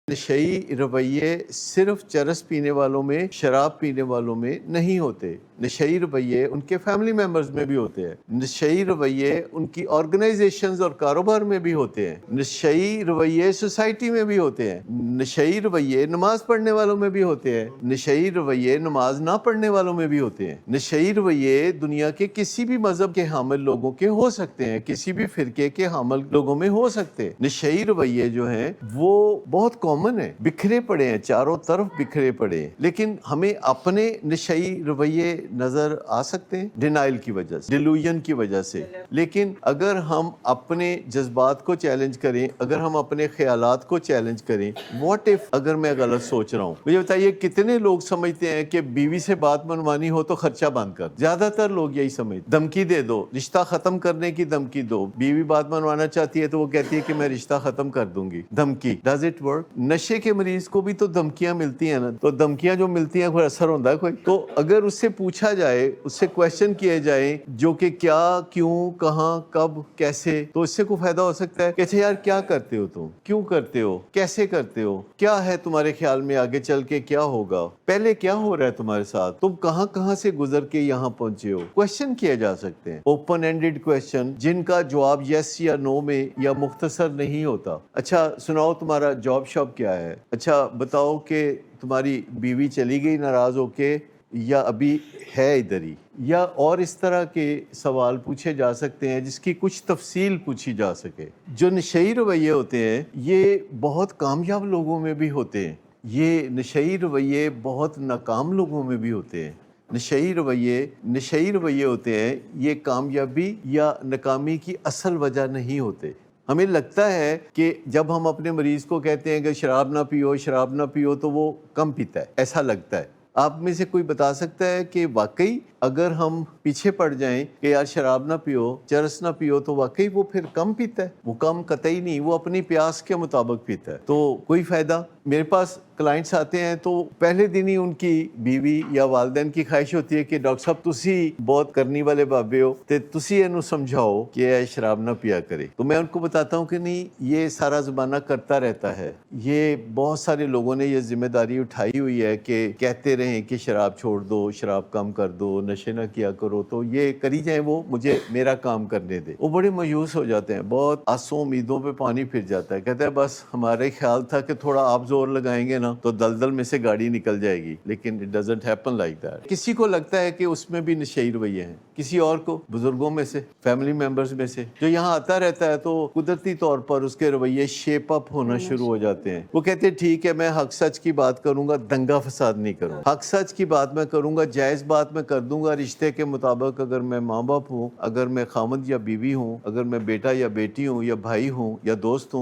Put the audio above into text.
नशई रवैये सिर्फ चरस पीने वालों में, शराब पीने वालों में नहीं होते। नशई रवैये उनके फैमिली मेंबर्स में भी होते हैं। नशई रवैये उनकी ऑर्गेनाइजेशंस और कारोबार में भी होते हैं। नशई रवैये सोसाइटी में भी होते हैं। नशई रवैये नमाज पढ़ने वालों में भी होते हैं। नशई रवैये नमाज ना पढ़ने वालों में भी होते हैं। नशई रवैये दुनिया के किसी भी मजहब के हामिल लोगों के हो सकते हैं, किसी भी फिरके के हामिल लोगों में हो सकते हैं। नशई रवैये जो हैं वो बहुत कॉमन है, बिखरे पड़े हैं, चारों तरफ बिखरे पड़े हैं। लेकिन हमें अपने नशई रवैये नजर आ सकते हैं डिनाइल की वजह से, डिल्यूजन की वजह से। लेकिन अगर हम अपने जज्बात को चैलेंज करें, अगर हम अपने ख्यालात को चैलेंज करें, व्हाट इफ अगर मैं गलत सोच रहा हूँ। मुझे बताइए कितने लोग समझते हैं कि बीवी से बात मनवानी हो तो खर्चा बंद कर। ज्यादातर लोग यही समझते, धमकी दे दो, रिश्ता खत्म करने की धमकी दो। बीवी बात मनवाना चाहती है तो वो कहती है कि मैं रिश्ता खत्म कर दूंगी। धमकी, डज इट वर्क? नशे के मरीज को भी तो धमकियां मिलती हैं ना, तो धमकियां जो मिलती हैं कोई असर होता है कोई? तो अगर उससे पूछा जाए, उससे क्वेश्चन किए जाए जो कि क्या, क्यों, कहाँ, कब, कैसे, तो इससे कोई फायदा हो सकता है। कहते यार क्या करते हो तुम, क्यों करते हो, कैसे करते हो, क्या है तुम्हारे ख्याल में आगे चल के क्या होगा, पहले क्या हो रहा है तुम्हारे साथ, तुम कहाँ कहाँ से गुजर के यहाँ पहुंचे हो। क्वेश्चन किए जा सकते हैं, ओपन एंडेड क्वेश्चन जिनका जवाब यस या नो में या मुख्तसर नहीं होता। अच्छा सुनाओ तुम्हारा जॉब शॉप क्या है, अच्छा बताओ कि तुम्हारी बीवी चली गई नाराज होके या अभी है इधर ही, या और इस तरह के सवाल पूछे जा सकते हैं जिसकी कुछ तफसील पूछी जा सके। जो नशई रवैये होते हैं ये बहुत कामयाब लोगों में भी होते हैं, ये नशई रवैये बहुत नाकाम लोगों में भी होते हैं। नशई रवैये होते हैं, ये कामयाबी या नाकामी की असल वजह नहीं होते। हमें लगता है कि जब हम अपने मरीज को कहते हैं कि शराब ना पियो तो वो कम पीता है, ऐसा लगता है। आप में से कोई बता सकता है कि वाकई अगर हम पीछे पड़ जाएं कि यार शराब ना पियो, चरस ना पियो, तो वाकई वो फिर कम पीता है? वो कम कतई नहीं, वो अपनी प्यास के मुताबिक पीता है। तो कोई फायदा। मेरे पास क्लाइंट्स आते हैं तो पहले दिन ही उनकी बीवी या वालिदैन की ख्वाहिश होती है कि डॉक्टर साहब तुसी बहुत करनी वाले बाबे हो ते तुसी इन्हू समझाओ कि ये शराब ना पिया करे। तो मैं उनको बताता हूँ कि नहीं, ये सारा ज़माना करता रहता है। ये बहुत सारे लोगों ने ये जिम्मेदारी उठाई हुई है कि कहते रहें कि शराब छोड़ दो, शराब कम कर दो, नशे ना किया करो, तो ये करी जाए, वो मुझे मेरा काम करने दे। वो बड़े मायूस हो जाते हैं, बहुत आसों उम्मीदों पे पानी फिर जाता है। कहते हैं बस हमारे ख्याल था कि थोड़ा आप जोर लगाएंगे ना तो दलदल में से गाड़ी निकल जाएगी, लेकिन it doesn't happen like that. किसी को लगता है कि उसमें भी नशई रवैये हैं, किसी और को बुजुर्गों में से, फैमिली मेंबर्स में से जो यहाँ आता रहता है, तो कुदरती तौर पर उसके रवैये शेप अप होना शुरू हो जाते हैं। वो कहते हैं ठीक है मैं हक सच की बात करूंगा, दंगा फसाद नहीं करूंगा, हक सच की बात मैं करूंगा, जायज बात मैं कर दूंगा रिश्ते के मुताबिक। अगर मैं माँ बाप हूँ, अगर मैं खामद या बीवी हूँ, अगर मैं बेटा या बेटी हूँ या भाई हूँ या दोस्त हूँ,